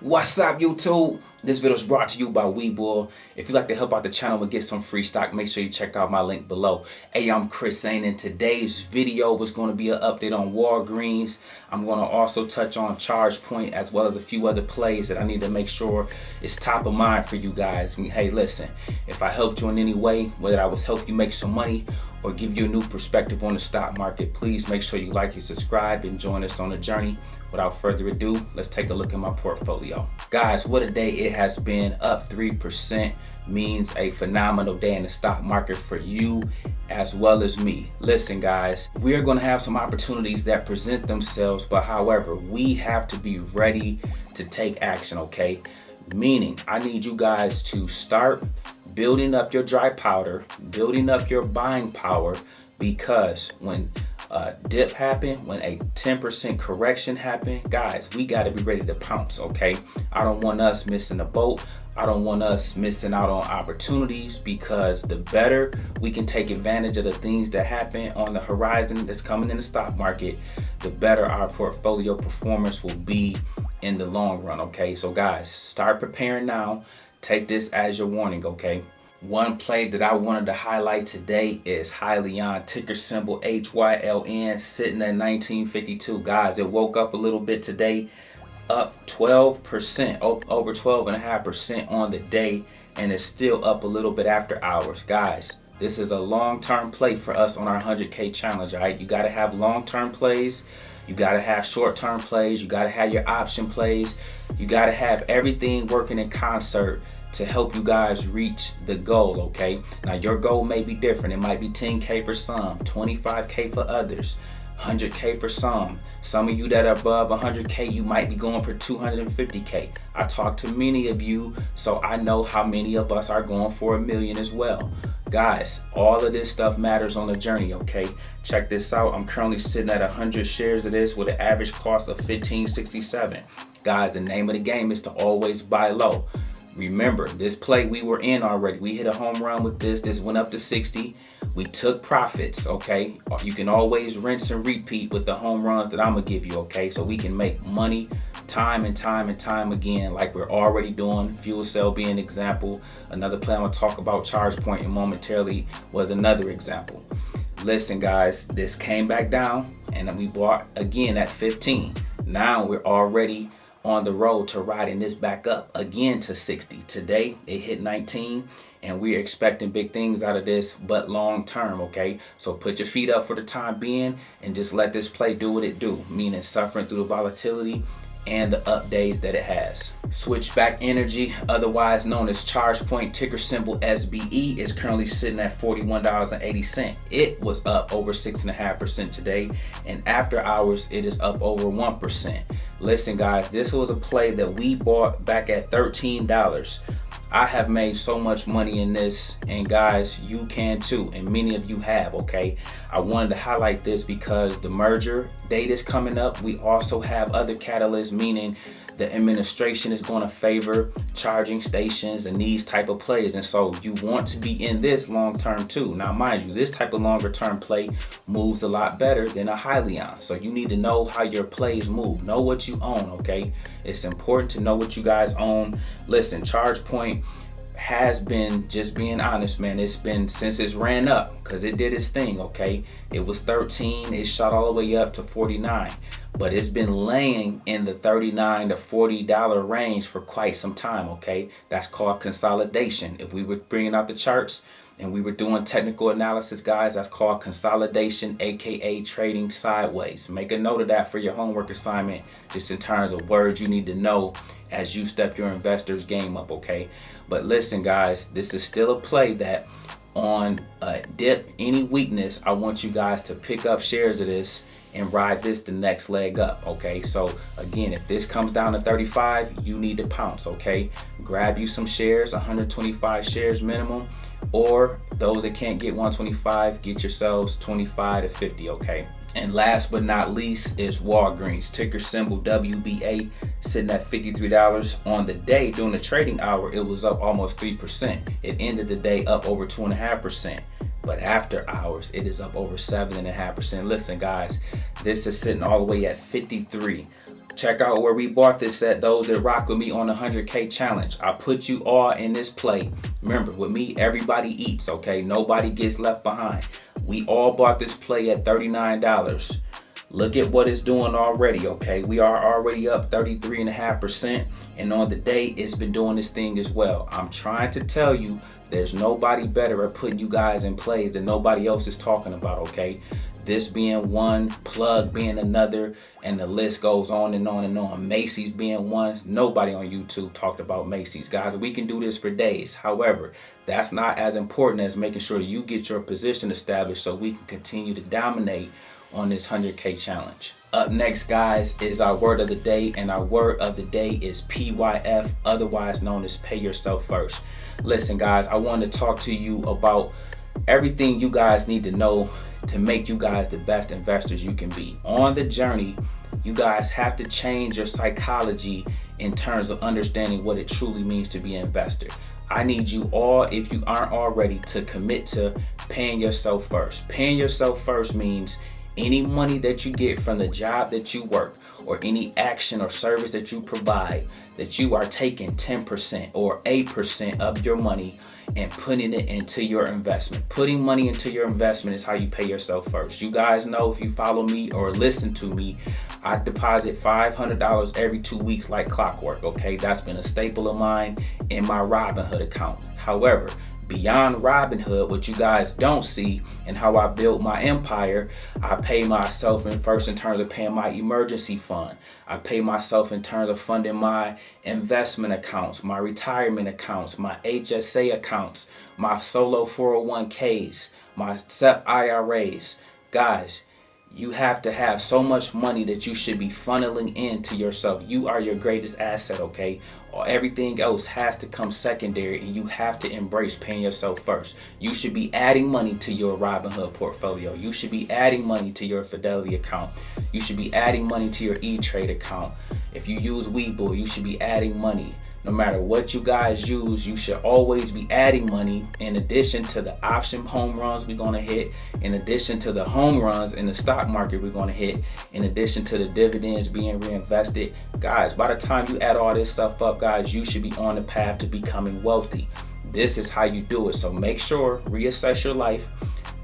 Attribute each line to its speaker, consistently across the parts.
Speaker 1: What's up, YouTube? This video is brought to you by WBA. If you'd like to help out the channel and get some free stock, make sure you check out my link below. Hey, I'm Chris, and in today's video was going to be an update on Walgreens. I'm going to also touch on ChargePoint as well as a few other plays that I need to make sure is top of mind for you guys. And hey, listen, if I helped you in any way, whether I was help you make some money or give you a new perspective on the stock market, please make sure you like and subscribe and join us on the journey. Without further ado, let's take a look at my portfolio. Guys, what a day it has been. Up 3% means a phenomenal day in the stock market for you as well as me. Listen, guys, we are going to have some opportunities that present themselves, but however, we have to be ready to take action, okay? Meaning, I need you guys to start building up your dry powder, building up your buying power, because when dip happen, when a 10% correction happen, guys, we got to be ready to pounce, okay? I don't want us missing a boat. I don't want us missing out on opportunities, because the better we can take advantage of the things that happen on the horizon that's coming in the stock market, the better our portfolio performance will be in the long run, okay? So guys, start preparing now. Take this as your warning, okay? One play that I wanted to highlight today is Hyliion, ticker symbol HYLN, sitting at 1952. Guys, it woke up a little bit today, up 12%, over 12.5% on the day, and it's still up a little bit after hours. Guys, this is a long-term play for us on our 100K challenge, all right? You got to have long-term plays. You got to have short-term plays. You got to have your option plays. You got to have everything working in concert to help you guys reach the goal, okay? Now, your goal may be different. It might be 10K for some, 25K for others, 100K for some. Some of you that are above 100K, you might be going for 250K. I talked to many of you, so I know how many of us are going for $1 million as well. Guys, all of this stuff matters on the journey, okay? Check this out. I'm currently sitting at 100 shares of this with an average cost of $15.67. Guys, the name of the game is to always buy low. Remember, this play we were in already. We hit a home run with this. This went up to 60. We took profits, okay? You can always rinse and repeat with the home runs that I'm going to give you, okay? So we can make money time and time and time again, like we're already doing. Fuel cell being an example. Another play I'm going to talk about, ChargePoint, momentarily, was another example. Listen, guys, this came back down, and then we bought again at 15. Now we're already on the road to riding this back up again to 60. Today it hit 19, and we're expecting big things out of this, but long term, okay? So put your feet up for the time being and just let this play do what it do, meaning suffering through the volatility and the up days that it has. Switchback Energy, otherwise known as ChargePoint, ticker symbol SBE, is currently sitting at $41.80. It was up over 6.5% today, and after hours it is up over 1%. Listen, guys, this was a play that we bought back at $13. I have made so much money in this, and guys, you can too, and many of you have, okay? I wanted to highlight this because the merger date is coming up. We also have other catalysts, meaning the administration is going to favor charging stations and these type of plays, and so you want to be in this long term too. Now, mind you, this type of longer term play moves a lot better than a Hyliion, so you need to know how your plays move. Know what you own, okay? It's important to know what you guys own. Listen, ChargePoint has been, just being honest, man, it's been since it's ran up, because it did its thing, okay? It was 13, it shot all the way up to 49, but it's been laying in the $39 to $40 range for quite some time, okay? That's called consolidation. If we were bringing out the charts and we were doing technical analysis, guys, that's called consolidation, aka trading sideways. Make a note of that for your homework assignment, just in terms of words you need to know as you step your investors game up, okay? But listen, guys, this is still a play that on a dip, any weakness, I want you guys to pick up shares of this and ride this the next leg up, okay? So again, if this comes down to 35, you need to pounce, okay? Grab you some shares, 125 shares minimum, or those that can't get 125, get yourselves 25 to 50, okay? And last but not least is Walgreens, ticker symbol WBA, sitting at $53 on the day. During the trading hour, it was up almost 3%. It ended the day up over 2.5%. But after hours, it is up over 7.5%. Listen, guys, this is sitting all the way at 53. Check out where we bought this at, those that rock with me on the 100K challenge. I put you all in this play. Remember, with me, everybody eats, okay? Nobody gets left behind. We all bought this play at $39. Look at what it's doing already, okay? We are already up 33.5%, and on the day, it's been doing this thing as well. I'm trying to tell you, there's nobody better at putting you guys in plays than nobody else is talking about, okay? This being one, Plug being another, and the list goes on and on and on. Macy's being one. Nobody on YouTube talked about Macy's. Guys, we can do this for days. However, that's not as important as making sure you get your position established so we can continue to dominate on this 100K challenge. Up next, guys, is our word of the day, and our word of the day is PYF, otherwise known as pay yourself first. Listen, guys, I want to talk to you about everything you guys need to know to make you guys the best investors you can be. On the journey, you guys have to change your psychology in terms of understanding what it truly means to be an investor. I need you all, if you aren't already, to commit to paying yourself first. Paying yourself first means any money that you get from the job that you work or any action or service that you provide, that you are taking 10% or 8% of your money and putting it into your investment. Putting money into your investment is how you pay yourself first. You guys know, if you follow me or listen to me, I deposit $500 every 2 weeks like clockwork, okay? That's been a staple of mine in my Robinhood account. However, beyond Robinhood, what you guys don't see and how I built my empire, I pay myself in first in terms of paying my emergency fund. I pay myself in terms of funding my investment accounts, my retirement accounts, my HSA accounts, my solo 401ks, my SEP IRAs. Guys, you have to have so much money that you should be funneling into yourself. You are your greatest asset, okay? Everything else has to come secondary, and you have to embrace paying yourself first. You should be adding money to your Robinhood portfolio. You should be adding money to your Fidelity account. You should be adding money to your E-Trade account. If you use Webull, you should be adding money. No matter what you guys use, you should always be adding money in addition to the option home runs we're going to hit, in addition to the home runs in the stock market we're going to hit, in addition to the dividends being reinvested. Guys, by the time you add all this stuff up, guys, you should be on the path to becoming wealthy. This is how you do it. So make sure, reassess your life.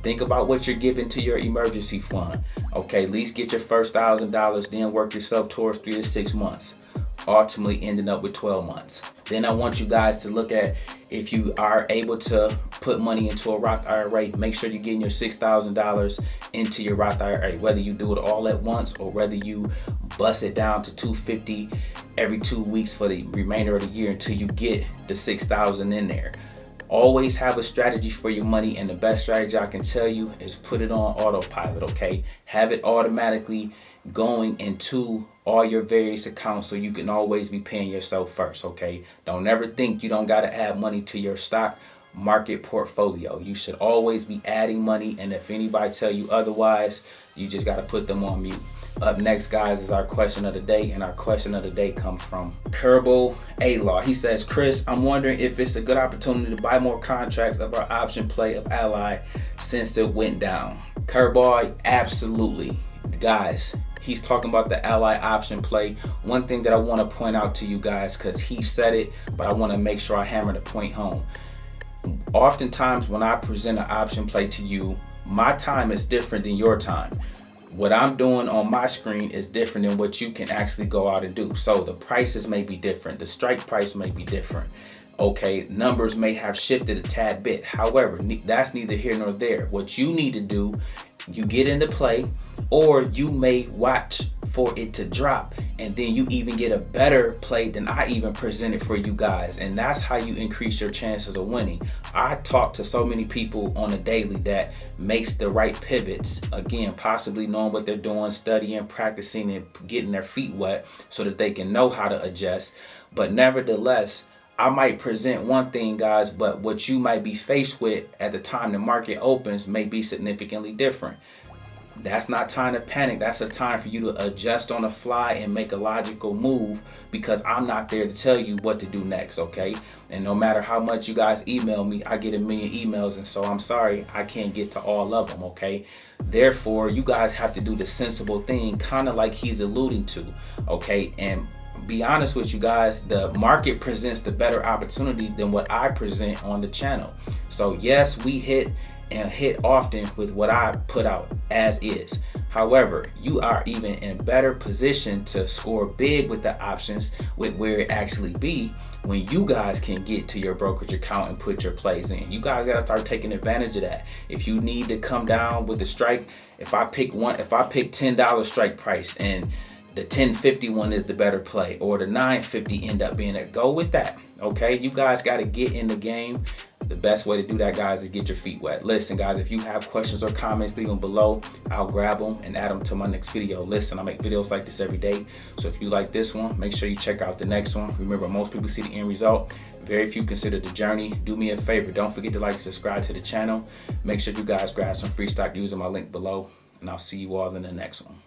Speaker 1: Think about what you're giving to your emergency fund. Okay, at least get your first $1,000, then work yourself towards 3 to 6 months. Ultimately ending up with 12 months. Then I want you guys to look at, if you are able to put money into a Roth IRA, make sure you're getting your $6,000 into your Roth IRA, whether you do it all at once or whether you bust it down to $250 every 2 weeks for the remainder of the year until you get the $6,000 in there. Always have a strategy for your money, and the best strategy I can tell you is put it on autopilot, okay? Have it automatically going into all your various accounts so you can always be paying yourself first, okay? Don't ever think you don't got to add money to your stock market portfolio. You should always be adding money, and if anybody tell you otherwise, you just got to put them on mute. Up next, guys, is our question of the day, and our question of the day comes from Kerbal A-Law. He says, Chris, I'm wondering if it's a good opportunity to buy more contracts of our option play of Ally since it went down. Kerbal, absolutely. Guys, he's talking about the Ally option play. One thing that I want to point out to you guys, because he said it, but I want to make sure I hammer the point home. Oftentimes when I present an option play to you, my time is different than your time. What I'm doing on my screen is different than what you can actually go out and do. So the prices may be different. The strike price may be different. Okay, numbers may have shifted a tad bit. However, that's neither here nor there. What you need to do, you get into play, or you may watch for it to drop, and then you even get a better play than I even presented for you guys, and that's how you increase your chances of winning. I talk to so many people on a daily that makes the right pivots, again, possibly knowing what they're doing, studying, practicing, and getting their feet wet so that they can know how to adjust. But nevertheless, I might present one thing, guys, but what you might be faced with at the time the market opens may be significantly different. That's not time to panic. That's a time for you to adjust on the fly and make a logical move, because I'm not there to tell you what to do next, okay? And no matter how much you guys email me, I get a million emails, and so I'm sorry I can't get to all of them, okay? Therefore, you guys have to do the sensible thing, kind of like he's alluding to, okay? And be honest with you guys, the market presents the better opportunity than what I present on the channel. So yes, we hit often with what I put out as is. However, you are even in better position to score big with the options, with where it actually be, when you guys can get to your brokerage account and put your plays in. You guys gotta start taking advantage of that. If you need to come down with the strike, if I pick $10 strike price and the 10.50 one is the better play, or the 9.50 end up being there, go with that, okay? You guys got to get in the game. The best way to do that, guys, is get your feet wet. Listen, guys, if you have questions or comments, leave them below. I'll grab them and add them to my next video. Listen, I make videos like this every day, so if you like this one, make sure you check out the next one. Remember, most people see the end result. Very few consider the journey. Do me a favor. Don't forget to like and subscribe to the channel. Make sure you guys grab some free stock using my link below, and I'll see you all in the next one.